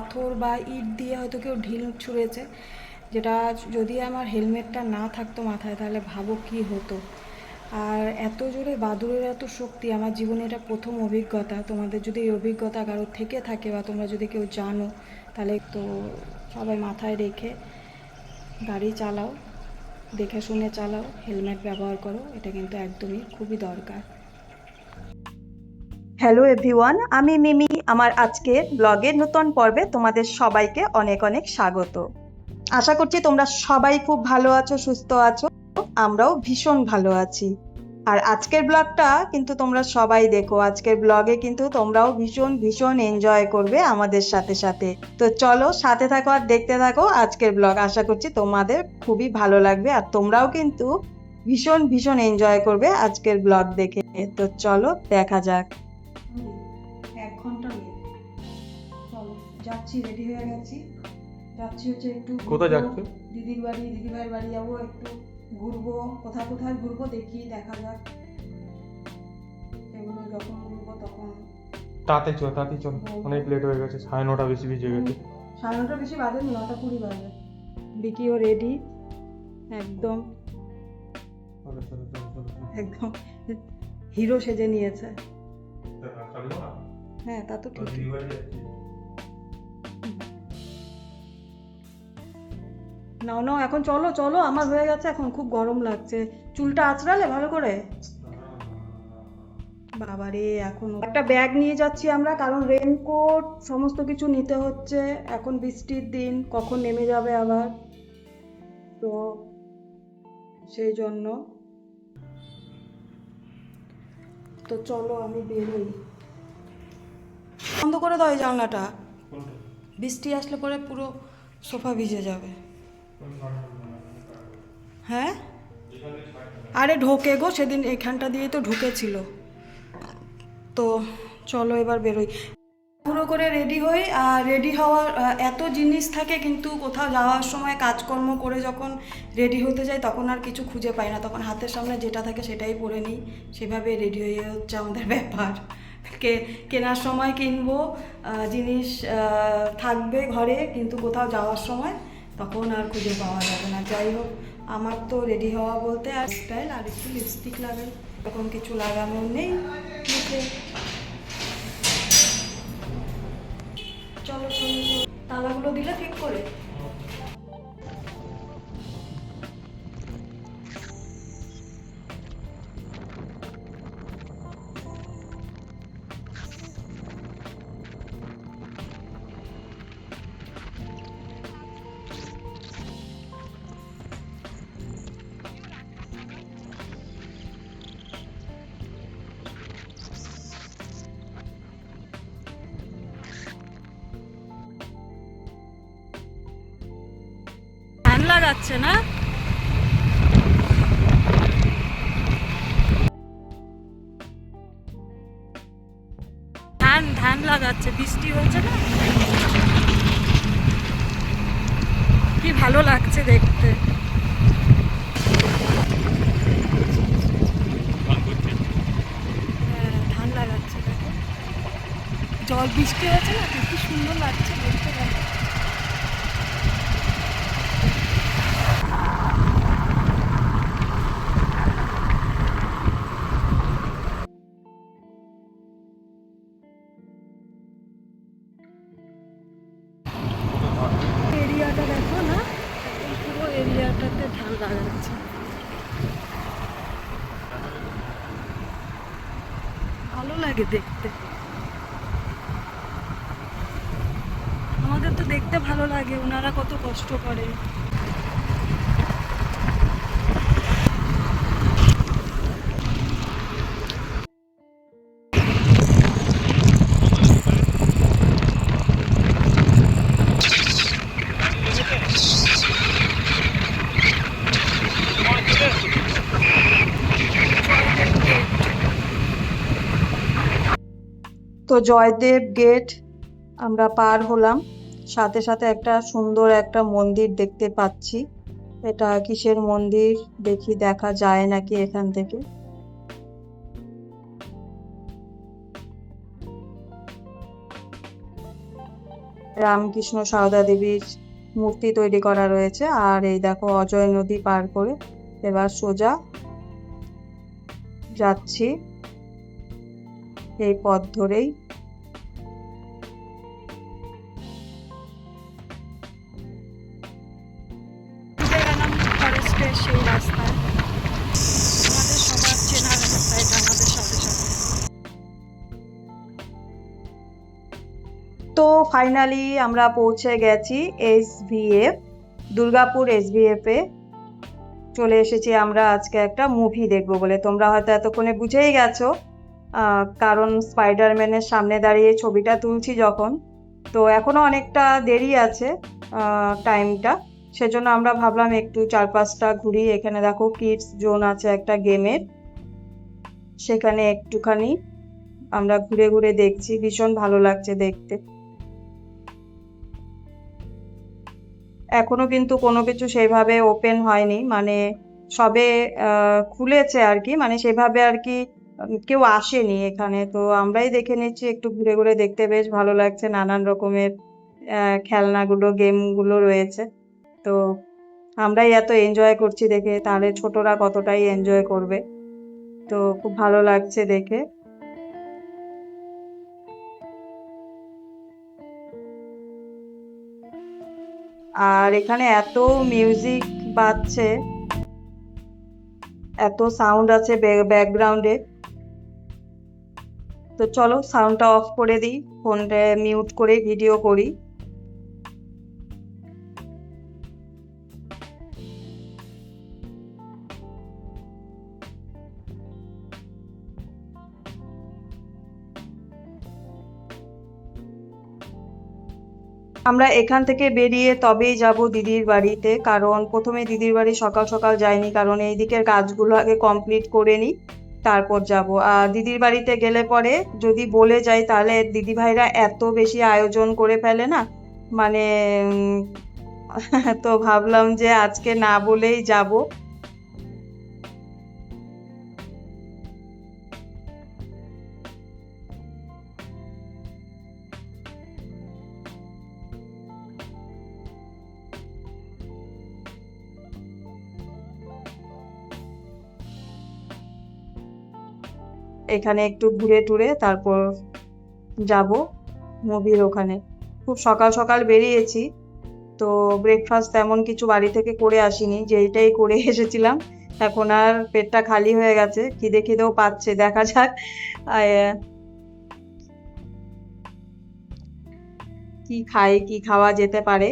পাথর বা ইট দিয়ে হয়তো কেউ ঢিল ছুঁড়েছে, যেটা যদি আমার হেলমেটটা না থাকতো মাথায় তাহলে ভাবো কি হতো। আর এত জোরে বাদুড়ের এত শক্তি, আমার জীবনে এটা প্রথম অভিজ্ঞতা। তোমাদের যদি এই অভিজ্ঞতা কারোর থেকে থাকে বা তোমরা যদি কেউ জানো, তাহলে তো সবাই মাথায় রেখে গাড়ি চালাও, দেখে শুনে চালাও, হেলমেট ব্যবহার করো, এটা কিন্তু একদমই খুবই দরকার। হ্যালো এভরিওয়ান, আমি মিমি। আমার আজকের ব্লগের নতুন পর্বে তোমাদের সবাইকে অনেক অনেক স্বাগত। আশা করছি তোমরা সবাই খুব ভালো আছো, সুস্থ আছো। আমরাও ভীষণ ভালো আছি। আর আজকের ব্লগটা কিন্তু তোমরা সবাই দেখো। আজকের ব্লগে কিন্তু তোমরাও ভীষণ ভীষণ এনজয় করবে আমাদের সাথে সাথে। তো চলো সাথে থাকো আর দেখতে থাকো আজকের ব্লগ। আশা করছি তোমাদের খুবই ভালো লাগবে আর তোমরাও কিন্তু ভীষণ ভীষণ এনজয় করবে আজকের ব্লগ দেখে। তো চলো দেখা যাক। 1 ঘন্টা লেট। চলো যাচ্ছি, রেডি হয়ে গেছি। যাচ্ছি হচ্ছে একটু কোথায় যাচ্ছে? দিদির বাড়ি, দিদিভাইয়ের বাড়ি যাবো, একটু ঘুরবো। কোথায় কোথায় ঘুরবো দেখি, দেখা যাক। এগুলো যখন ঘুরবো তখন তাড়াতাড়ি চল, অনেক লেট হয়ে গেছে, 9:30 বেশি বেজে গেছে। 9:30 বেশি বাজে, 9:20 বাজে। বিকিও রেডি একদম, চলো চলো চলো চলো চলো। একদম হিরো সেজে নিয়েছে। হ্যাঁ তা তো ঠিক। নাও নাও, এখন চলো চলো, আমার হয়ে গেছে, এখন খুব গরম লাগছে। চুলটা আঁচড়ালে ভালো করে। বাবারে, এখন একটা ব্যাগ নিয়ে যাচ্ছি আমরা, কারণ রেনকোট সমস্ত কিছু নিতে হচ্ছে। এখন বৃষ্টির দিন, কখন নেমে যাবে আবার, তো সেই জন্য। তো চলো আমি বেরোই। বন্ধ করে দাও এই জানলাটা, বৃষ্টি আসলে পরে পুরো সোফা ভিজে যাবে। হ্যাঁ আরে ঢোকে গো, সেদিন এখানটা দিয়ে তো ঢুকেছিল। তো চলো এবার বেরোই। পুরো করে রেডি হই। আর রেডি হওয়ার এত জিনিস থাকে, কিন্তু কোথাও যাওয়ার সময় কাজকর্ম করে যখন রেডি হতে যাই তখন আর কিছু খুঁজে পাই না, তখন হাতের সামনে যেটা থাকে সেটাই পরে নিই। সেভাবে রেডি হয়ে হচ্ছে আমাদের ব্যাপার। কেনার সময় কিনবো, জিনিস থাকবে ঘরে, কিন্তু কোথাও যাওয়ার সময় তখন আর খুঁজে পাওয়া যাবে না। যাই হোক, আমার তো রেডি হওয়া বলতে আর স্টাইল আর একটু লিপস্টিক লাগাই, এরকম কিছু লাগানো নেই মুখে। চলো চলো, তালাগুলো দিলে ঠিক করে। ফ্যান লাগাচ্ছে না? ধান ধান লাগাচ্ছে, বৃষ্টি হয়েছে না, কি ভালো লাগছে দেখতে। হ্যাঁ ধান লাগাচ্ছে, দেখো জল বৃষ্টি হয়েছে না, কি সুন্দর লাগছে দেখতে। এরিয়াটা দেখো না, এই পুরো এরিয়াটাতে ধান লাগাচ্ছে, ভালো লাগে দেখতে। আমাদের তো দেখতে ভালো লাগে, ওনারা কত কষ্ট করে। তো জয়দেব গেট আমরা পার হলাম, সাথে সাথে একটা সুন্দর একটা মন্দির দেখতে পাচ্ছি। এটা কিসের মন্দির দেখি, দেখা যায় নাকি এখান থেকে। রামকৃষ্ণ সারদা দেবীর মূর্তি তৈরি করা রয়েছে। আর এই দেখো অজয় নদী পার করে এবার সোজা যাচ্ছি এই পথ ধরেই। গেলাম ফরেস্টের সেই রাস্তায়, আমাদের সবার চেনা রাস্তা এটা আমাদের সাথে সাথে। তো ফাইনালি আমরা পৌঁছে গেছি SVF, দুর্গাপুর SVF এ চলে এসেছি আমরা আজকে একটা মুভি দেখবো বলে। তোমরা হয়তো এতক্ষণে বুঝেই গেছো, কারণ স্পাইডারম্যানের সামনে দাঁড়িয়ে ছবিটা তুলছি যখন, তো এখনো অনেকটা দেরি আছে টাইমটা, সেজন্য আমরা ভাবলাম একটু চারপাশটা ঘুরি। এখানে দেখো কিডস জোন আছে একটা গেমের, সেখানে একটুখানি আমরা ঘুরে ঘুরে দেখছি, ভীষণ ভালো লাগছে দেখতে। এখনো কিন্তু কোনো কিছু সেইভাবে ওপেন হয়নি, মানে সবে খুলেছে আর কি, মানে সেভাবে আর কি কেউ আসেনি এখানে। তো আমরাই দেখে নিচ্ছি, একটু ঘুরে ঘুরে দেখতে বেশ ভালো লাগছে। নানান রকমের খেলনাগুলো, গেমগুলো রয়েছে। তো আমরাই এত এনজয় করছি দেখে, তাহলে ছোটরা কতটাই এনজয় করবে। তো খুব ভালো লাগছে দেখে। আর এখানে এত মিউজিক বাজছে, এত সাউন্ড আছে ব্যাকগ্রাউন্ডে। তো চলো সাউন্ডটা অফ করে দিই, ফোনটা মিউট করে ভিডিও করি। আমরা এখান থেকে বেরিয়ে তবেই যাব দিদির বাড়িতে, কারণ প্রথমে দিদির বাড়ি সকাল সকাল যাইনি, কারণ এই দিকের কাজগুলো আগে কমপ্লিট করে নিই, তারপর যাব। আর দিদির বাড়িতে গেলে পরে যদি বলে যাই তাহলে দিদি ভাইরা এত বেশি আয়োজন করে ফেলে না, মানে তো ভাবলাম যে আজকে না বলেই যাব। এখানে একটু ঘুরে টুরে তারপর যাব মুভির ওখানে। খুব সকাল সকাল বেরিয়েছি, তো ব্রেকফাস্ট তেমন কিছু বাড়ি থেকে করে আসিনি, যেইটাই করে এসেছিলাম। এখন আর পেটটা খালি হয়ে গেছে, খিদে খিদেও পাচ্ছে, দেখা যাক কি খাই, কি খাওয়া যেতে পারে।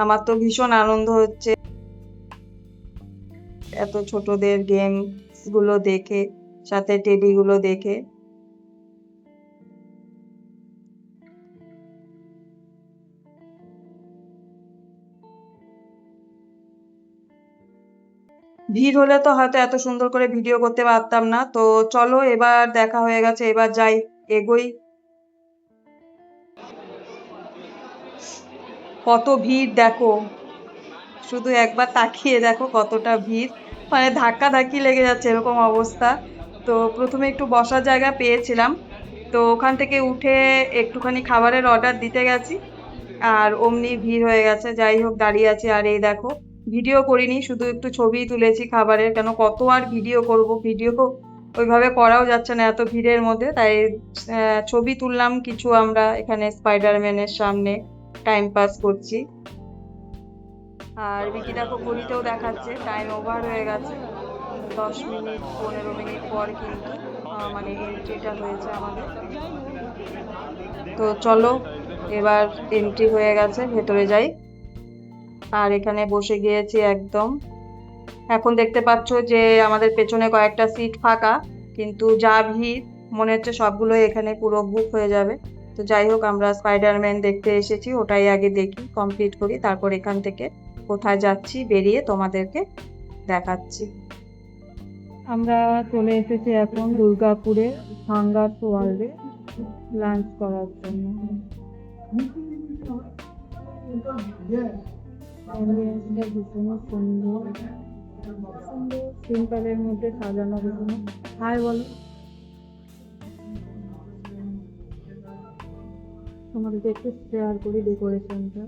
আমার তো ভীষণ আনন্দ হচ্ছে এত ছোটদের গেম গুলো দেখে, সাথে টেডি গুলো দেখে। ভিড় হলে তো হয়তো এত সুন্দর করে ভিডিও করতে পারতাম না। তো চলো, এবার দেখা হয়ে গেছে, এবার যাই, এগোই। কত ভিড় দেখো, শুধু একবার তাকিয়ে দেখো কতটা ভিড়, মানে ধাক্কা ধাক্কি লেগে যাচ্ছে এরকম অবস্থা। তো প্রথমে একটু বসার জায়গা পেয়েছিলাম, তো ওখান থেকে উঠে একটুখানি খাবারের অর্ডার দিতে গেছি, আর অমনি ভিড় হয়ে গেছে। যাই হোক, দাঁড়িয়ে আছি। আর এই দেখো, ভিডিও করিনি, শুধু একটু ছবি তুলেছি খাবারের, কেন কত আর ভিডিও করব, ভিডিও ওইভাবে করাও যাচ্ছে না এত ভিড়ের মধ্যে, তাই ছবি তুললাম কিছু। আমরা এখানে স্পাইডারম্যানের সামনে টাইম পাস করছি। আর বিকি দেখো ঘড়িতেও দেখাচ্ছে টাইম ওভার হয়ে গেছে, 10 মিনিট 15 মিনিট পর কিন্তু মানে এন্ট্রিটা হয়েছে আমাদের। তো চলো, এবার এন্ট্রি হয়ে গেছে, ভেতরে যাই। আর এখানে বসে গিয়েছি একদম। এখন দেখতে পাচ্ছ যে আমাদের পেছনে কয়েকটা সিট ফাঁকা, কিন্তু যা ভিড়, মনে হচ্ছে সবগুলোই এখানে পুরো বুক হয়ে যাবে। তো যাই হোক, আমরা স্পাইডারম্যান দেখতে এসেছি, ওটাই আগে দেখি, কমপ্লিট করি, তারপর এখান থেকে কোথায় যাচ্ছি বেরিয়ে তোমাদেরকে দেখাচ্ছি। আমরা চলে এসেছি এখন দুর্গাপুরে হাঙ্গার ওয়ার্ল্ডে লাঞ্চ করার জন্য। অ্যাম্বিয়েন্সটা ভীষণ সুন্দর, সুন্দর সিম্পলের মধ্যে সাজানো গোছানো। হাই বলো। তোমাদেরকে একটু শেয়ার করি ডেকোরেশনটা।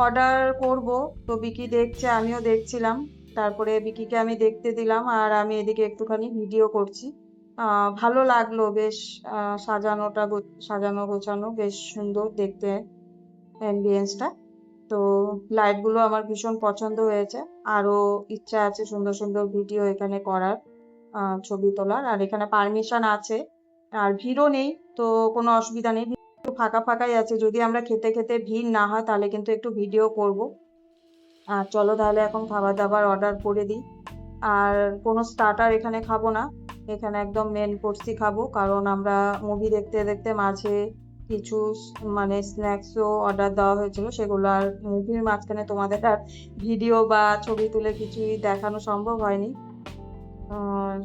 অর্ডার করব, তো বিকি দেখছে, আমিও দেখছিলাম। তারপরে বিকিকে আমি দেখতে দিলাম আর আমি এদিকে একটুখানি ভিডিও করছি। ভালো লাগলো বেশ। সাজানো গোছানো বেশ সুন্দর দেখতে অ্যাম্বিয়েন্সটা। তো লাইটগুলো আমার ভীষণ পছন্দ হয়েছে। আরো ইচ্ছা আছে সুন্দর সুন্দর ভিডিও এখানে করার, ছবি তোলার। আর এখানে পারমিশন আছে, আর ভিড়ও নেই, তো কোনো অসুবিধা নেই। একটু ফাঁকা ফাঁকাই আছে, যদি আমরা খেতে খেতে ভিড় না হয় তাহলে কিন্তু একটু ভিডিও করব। আর চলো তাহলে এখন খাবার দাবার অর্ডার করে দিই। আর কোনো স্টার্টার এখানে খাবো না, এখানে একদম মেন কোর্সই খাবো, কারণ আমরা মুভি দেখতে দেখতে মাঝে কিছু মানে স্ন্যাক্সও অর্ডার দেওয়া হয়েছিল, সেগুলো আর মুভির মাঝখানে তোমাদের আর ভিডিও বা ছবি তুলে কিছুই দেখানো সম্ভব হয়নি। আর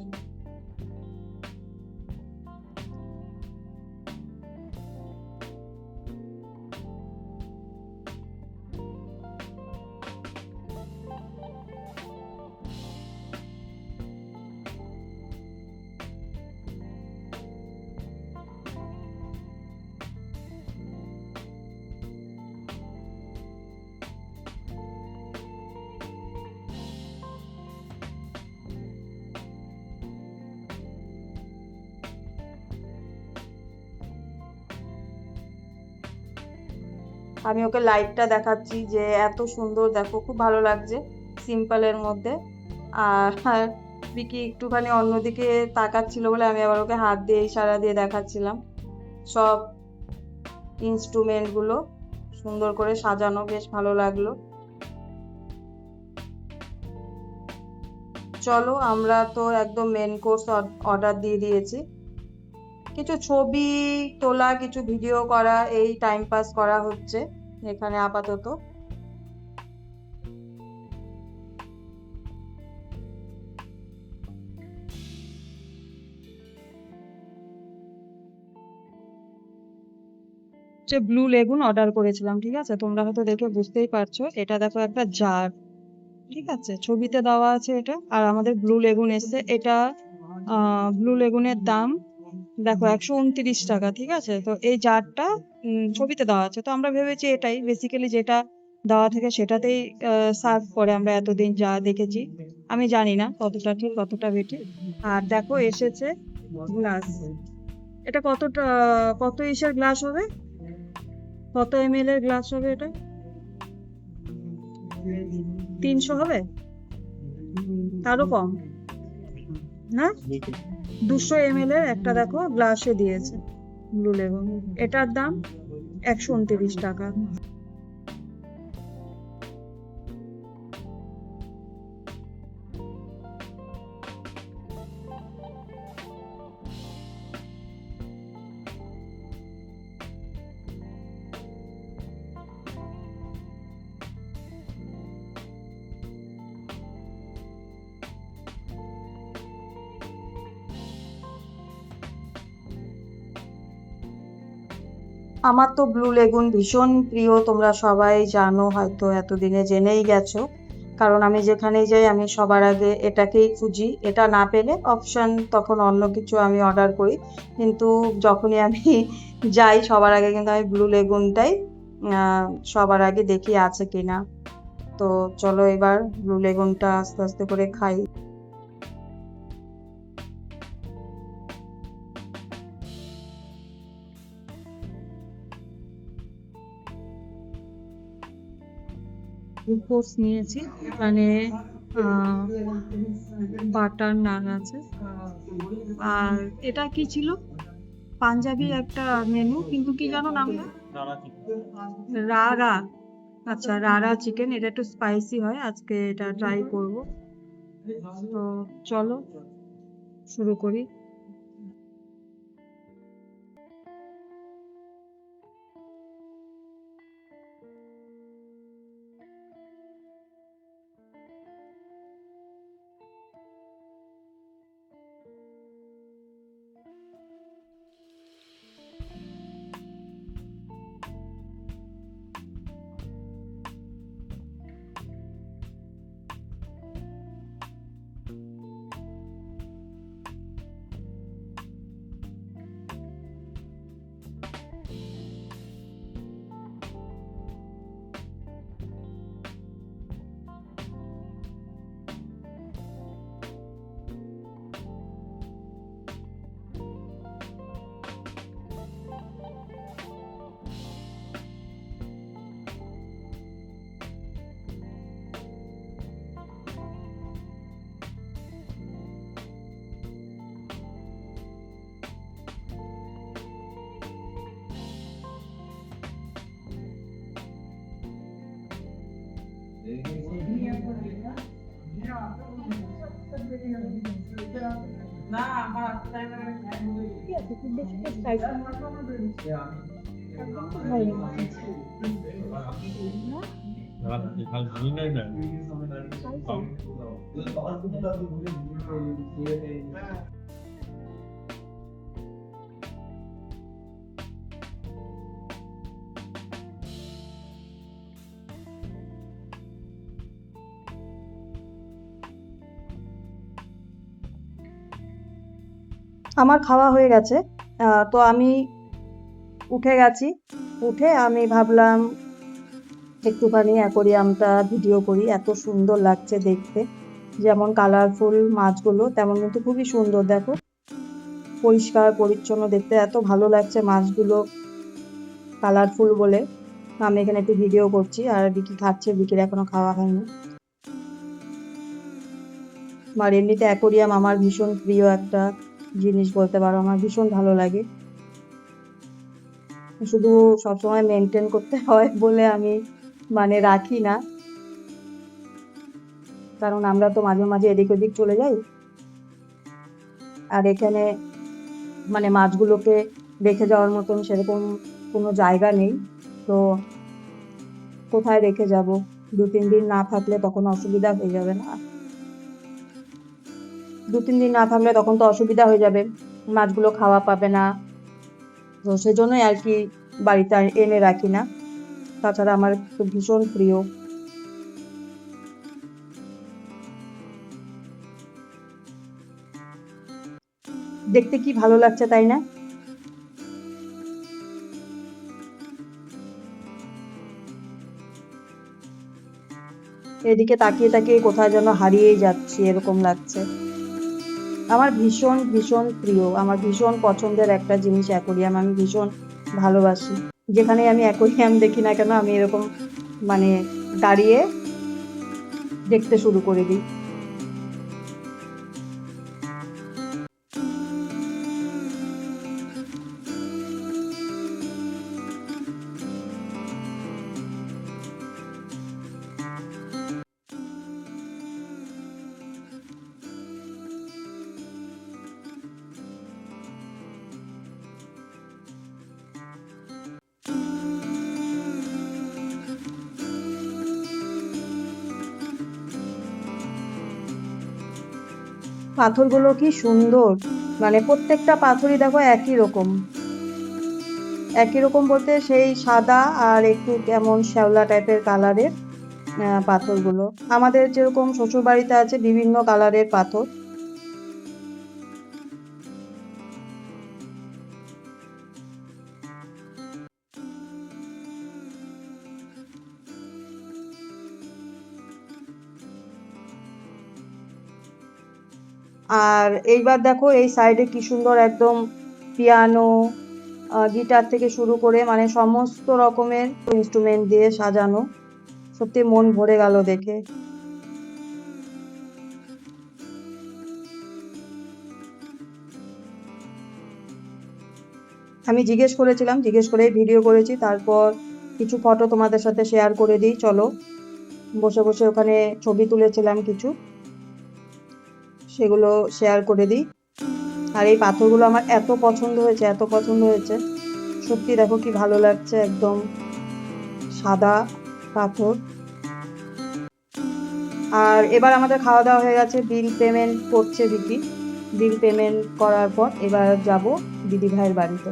আমি ওকে লাইটটা দেখাচ্ছি যে এত সুন্দর, দেখো খুব ভালো লাগছে সিম্পলের মধ্যে। আর বিকি একটুখানি অন্যদিকে তাকাচ্ছিল বলে আমি আবার ওকে হাত দিয়ে ইশারা দিয়ে দেখাচ্ছিলাম। সব ইনস্ট্রুমেন্ট গুলো সুন্দর করে সাজানো, বেশ ভালো লাগলো। চলো, আমরা তো একদম মেন কোর্স অর্ডার দিয়ে দিয়েছি। কিছু ছবি তোলা, কিছু ভিডিও করা, এই টাইম পাস করা হচ্ছে এখানে আপাতত। ব্লু লেগুন অর্ডার করেছিলাম, ঠিক আছে? তোমরা হয়তো দেখে বুঝতেই পারছো, এটা দেখো একটা জার, ঠিক আছে? ছবিতে দেওয়া আছে এটা। আর আমাদের ব্লু লেগুন এসছে, এটা ব্লু লেগুনের দাম দেখো 129 টাকা, ঠিক আছে? তো এই জারটা ছবিতে দেওয়া আছে, তো আমরা ভেবেছি এটাই বেসিক্যালি যেটা দেওয়া থাকে সেটাতেই সার্ভ করে আমরা এতদিন যা দেখেছি। আমি জানি না কতটা ঠিক কতটা বেঠিক। আর দেখো এসেছে গ্লাস। এটা কত ইসের গ্লাস হবে, কত ml এর গ্লাস হবে এটা? 300 হবে, তারও কম না? 200 ml এর একটা দেখো গ্লাসে দিয়েছে ব্লু লেগুন। এটার দাম 129 টাকা। আমার তো ব্লু লেগুন ভীষণ প্রিয়, তোমরা সবাই জানো, হয়তো এতদিনে জেনেই গেছো। কারণ আমি যেখানেই যাই আমি সবার আগে এটাকেই খুঁজি, এটা না পেলে অপশন তখন অন্য কিছু আমি অর্ডার করি। কিন্তু যখনই আমি যাই সবার আগে কিন্তু আমি ব্লু লেগুনটাই সবার আগে দেখি আছে কিনা। তো চলো এবার ব্লু লেগুনটা আস্তে আস্তে করে খাই। কোর্স নিয়েছি, মানে বাটার নান আছে। আর এটা কি ছিল, পাঞ্জাবি একটা মেনু, কিন্তু কি জানো নামটা? রারা। আচ্ছা, রারা চিকেন, এটা একটু স্পাইসি হয়, আজকে এটা ট্রাই করব। তো চলো শুরু করি। আমার খাওয়া হয়ে গেছে। তো আমি উঠে গেছি। উঠে আমি ভাবলাম একটুখানি অ্যাকোরিয়ামটা ভিডিও করি। এত সুন্দর লাগছে দেখতে, যেমন কালারফুল মাছগুলো তেমন কিন্তু খুবই সুন্দর। দেখো, পরিষ্কার পরিচ্ছন্ন দেখতে এত ভালো লাগছে মাছগুলো, কালারফুল বলে। আমি এখানে একটু ভিডিও করছি। আর বিকি খাচ্ছে, বিকির এখনো খাওয়া হয়নি। আর এমনিতে অ্যাকোরিয়াম আমার ভীষণ প্রিয় একটা জিনিস বলতে পারো, আমার ভীষণ ভালো লাগে। শুধু সবসময় মেনটেন করতে হয় বলে আমি মানে রাখি না, কারণ আমরা তো মাঝে মাঝে এদিক ওদিক চলে যাই। আর এখানে মানে মাছগুলোকে রেখে যাওয়ার মতন সেরকম কোনো জায়গা নেই, তো কোথায় রেখে যাব? 2-3 দিন না থাকলে তখন অসুবিধা হয়ে যাবে না? 2-3 দিন না থাকলে তখন তো অসুবিধা হয়ে যাবে, মাছগুলো খাওয়া পাবে না। তো সেজন্যই আর কি বাড়িতে এনে রাখি না। তাছাড়া আমার তো ভীষণ প্রিয়। দেখতে কি ভালো লাগছে, তাই না? এদিকে তাকিয়ে তাকিয়ে কোথায় যেন হারিয়েই যাচ্ছি এরকম লাগছে। আমার ভীষণ ভীষণ প্রিয়, আমার ভীষণ পছন্দের একটা জিনিস অ্যাকোরিয়াম। আমি ভীষণ ভালোবাসি। যেখানে আমি অ্যাকোরিয়াম দেখি না কেন, আমি এরকম মানে দাঁড়িয়ে দেখতে শুরু করে দিই। পাথরগুলো কি সুন্দর, মানে প্রত্যেকটা পাথরই দেখো একই রকম। একই রকম বলতে সেই সাদা আর একটু কেমন শ্যাওলা টাইপের কালারের পাথরগুলো। আমাদের যেরকম শ্বশুর বাড়িতে আছে বিভিন্ন কালারের পাথর। আর এইবার দেখো এই সাইডে কি সুন্দর একদম পিয়ানো, গিটার থেকে শুরু করে মানে সমস্ত রকমের ইনস্ট্রুমেন্ট দিয়ে সাজানো। সত্যি মন ভরে গেল দেখে। আমি জিজ্ঞেস করে ভিডিও করেছি, তারপর কিছু ফটো তোমাদের সাথে শেয়ার করে দিই। চলো, বসে বসে ওখানে ছবি তুলেছিলাম কিছু, সেগুলো শেয়ার করে দিই। আর এই পাথরগুলো আমার এত পছন্দ হয়েছে, এত পছন্দ হয়েছে। সত্যি দেখো কি ভালো লাগছে, একদম সাদা পাথর। আর এবার আমাদের খাওয়া দাওয়া হয়ে গেছে, বিল পেমেন্ট করছে বিকি। বিল পেমেন্ট করার পর এবার যাব দিদি ভাইয়ের বাড়িতে।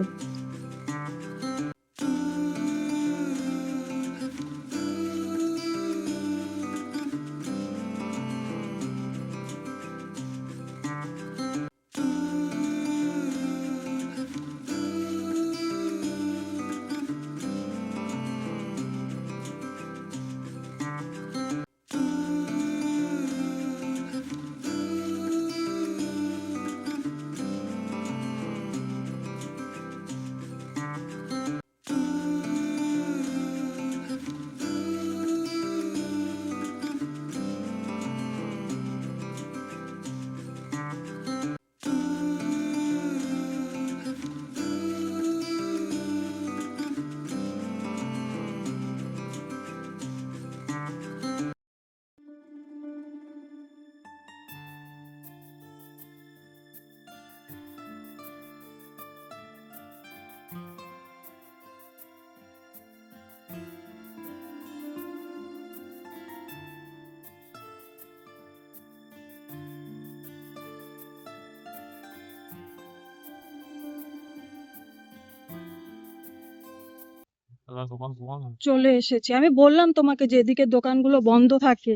দোকান দোকান চলে এসেছি। আমি বললাম তোমাকে যে এদিকে দোকানগুলো বন্ধ থাকে।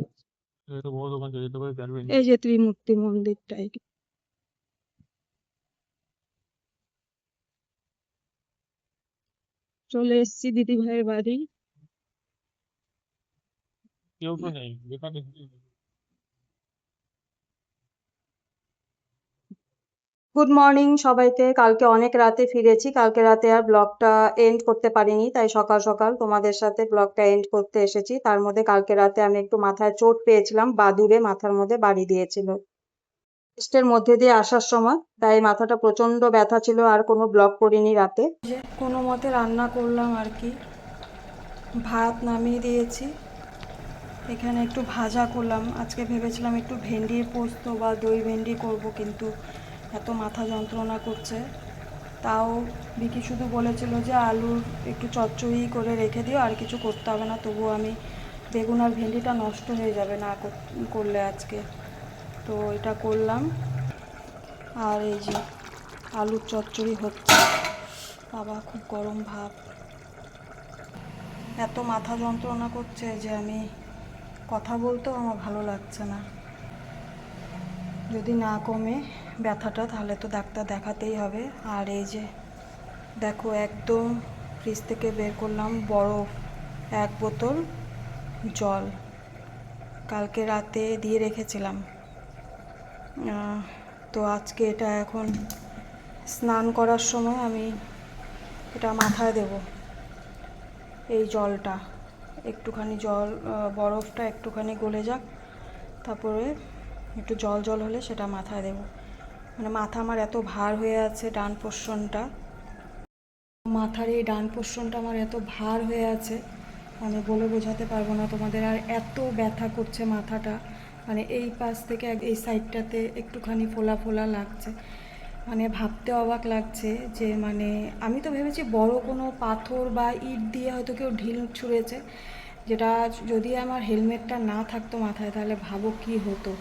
এটা বড় দোকান যেতে পারে জানবেন এই যে ত্রিমূর্তি মন্দিরটাই। চলে এসেছি দিদি ভাইয়ের বাড়ি। কেউ তো নেই দোকানে গুড মর্নিং সবাইকে। কালকে অনেক রাতে ফিরেছি, কালকে রাতে আর ব্লগটা এন্ড করতে পারিনি, তাই সকাল সকাল তোমাদের সাথে ব্লগটা এন্ড করতে এসেছি। তার মধ্যে কালকে রাতে আমি একটু মাথায় চোট পেয়েছিলাম, বাদুড়ে মাথার মধ্যে বাড়ি দিয়েছিল টেস্টের মধ্যে দিয়ে আসার সময়, তাই মাথাটা প্রচন্ড ব্যথা ছিল, আর কোনো ব্লগ করিনি রাতে। যে কোনো মতে রান্না করলাম আর কি। ভাত নামিয়ে দিয়েছি, এখানে একটু ভাজা করলাম। আজকে ভেবেছিলাম একটু ভেন্ডির পোস্ত বা দই ভেন্ডি করব, কিন্তু এত মাথা যন্ত্রণা করছে। তাও বিকি শুধু বলেছিল যে আলুর একটু চচ্চড়ি করে রেখে দিও, আর কিছু করতে হবে না। তবুও আমি বেগুন আর ভেন্ডিটা নষ্ট হয়ে যাবে না করলে আজকে, তো এটা করলাম। আর এই যে আলুর চচ্চড়ি হচ্ছে। বাবা খুব গরম ভাব, এত মাথা যন্ত্রণা করছে যে আমি কথা বলতেও আমার ভালো লাগছে না। যদি না কমে ব্যথাটা তাহলে তো ডাক্তার দেখাতেই হবে। আর এই যে দেখো, একদম ফ্রিজ থেকে বের করলাম বরফ, 1 বোতল জল, কালকে রাতে দিয়ে রেখেছিলাম। তো আজকে এটা এখন স্নান করার সময় আমি এটা মাথায় দেব। এই জলটা একটুখানি বরফটা একটুখানি গলে যাক, তারপরে একটু জল জল হলে সেটা মাথায় দেব। মানে মাথা আমার এত ভার হয়ে আছে, ডান পোর্শনটা, মাথার এই ডান পোর্শনটা আমার এত ভার হয়ে আছে, মানে বলে বোঝাতে পারবো না তোমাদের। আর এত ব্যথা করছে মাথাটা, মানে এই পাশ থেকে এই সাইডটাতে একটুখানি ফোলা ফোলা লাগছে। মানে ভাবতে অবাক লাগছে যে, মানে আমি তো ভেবেছি বড় কোনো পাথর বা ইট দিয়ে হয়তো কেউ ঢিল ছুঁড়েছে, যেটা যদি আমার হেলমেটটা না থাকতো মাথায় তাহলে ভাবো কি হতো।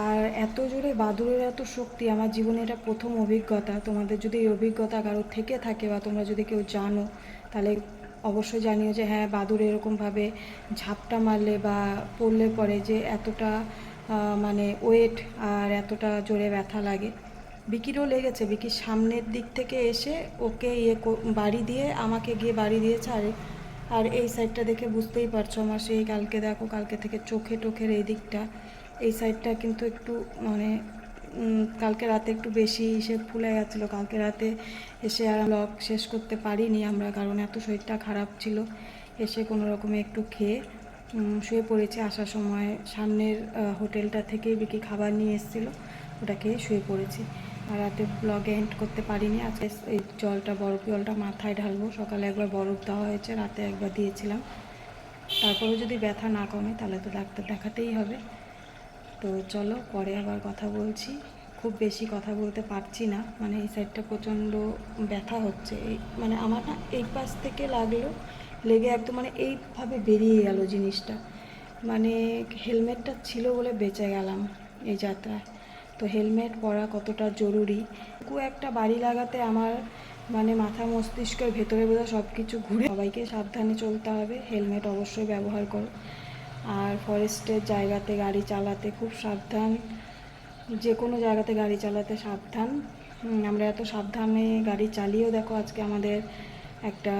আর এত জোরে বাদুড়ের এত শক্তি, আমার জীবনে এটা প্রথম অভিজ্ঞতা। তোমাদের যদি এই অভিজ্ঞতা কারোর থেকে থাকে বা তোমরা যদি কেউ জানো, তাহলে অবশ্যই জানিও যে হ্যাঁ, বাদুড় এরকমভাবে ঝাপটা মারলে বা পড়লে পরে যে এতটা মানে ওয়েট আর এতটা জোরে ব্যথা লাগে। বিকিরও লেগেছে, বিকির সামনের দিক থেকে এসে ওকে বাড়ি দিয়ে আমাকে গিয়ে বাড়ি দিয়েছে। আর এই সাইডটা দেখে বুঝতেই পারছো আমার সেই কালকে দেখো, কালকে থেকে চোখে টোখের এই দিকটা, এই সাইডটা কিন্তু একটু মানে কালকে রাতে একটু বেশি ফুলে গেছিলো। কালকে রাতে এসে আর ব্লগ শেষ করতে পারিনি আমরা, কারণ এত শরীরটা খারাপ ছিল। এসে কোনো রকমে একটু খেয়ে শুয়ে পড়েছি। আসার সময় সামনের হোটেলটা থেকেই বিকি খাবার নিয়ে এসেছিলো, ওটা খেয়ে শুয়ে পড়েছি। আর রাতে ব্লগ এন্ড করতে পারিনি। আজকে এই জলটা, বরফ জলটা মাথায় ঢালবো। সকালে একবার বরফ দেওয়া হয়েছে, রাতে একবার দিয়েছিলাম। তারপরেও যদি ব্যথা না কমে তাহলে তো ডাক্তার দেখাতেই হবে। তো চলো পরে আবার কথা বলছি। খুব বেশি কথা বলতে পারছি না, মানে এই সাইডটা প্রচণ্ড ব্যথা হচ্ছে। এই মানে আমার না এই পাশ থেকে লাগলো, লেগে একদম মানে এইভাবে বেরিয়ে গেল জিনিসটা। মানে হেলমেটটা ছিল বলে বেঁচে গেলাম এই যাত্রায়। তো হেলমেট পরা কতটা জরুরি, একটা বাড়ি লাগাতে আমার মানে মাথা মস্তিষ্কের ভেতরে বোধহয় সব কিছু ঘুরে। সবাইকে সাবধানে চলতে হবে, হেলমেট অবশ্যই ব্যবহার করো। আর ফরেস্টের জায়গাতে গাড়ি চালাতে খুব সাবধান, যে কোনো জায়গাতে গাড়ি চালাতে সাবধান। আমরা এত সাবধানে গাড়ি চালিয়েও দেখো আজকে আমাদের একটা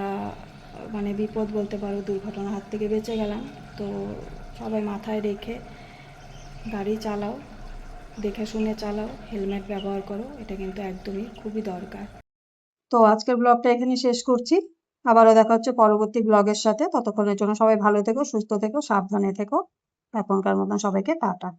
মানে বিপদ বলতে পারো, দুর্ঘটনার হাত থেকে বেঁচে গেলাম। তো সবাই মাথায় রেখে গাড়ি চালাও, দেখে শুনে চালাও, হেলমেট ব্যবহার করো, এটা কিন্তু একদমই খুবই দরকার। তো আজকের ব্লগটা এখানে শেষ করছি, আবারও দেখা হচ্ছে পরবর্তী ব্লগের সাথে। ততক্ষণের জন্য সবাই ভালো থেকো, সুস্থ থেকো, সাবধানে থেকো। এখনকার মতন সবাইকে টাটা।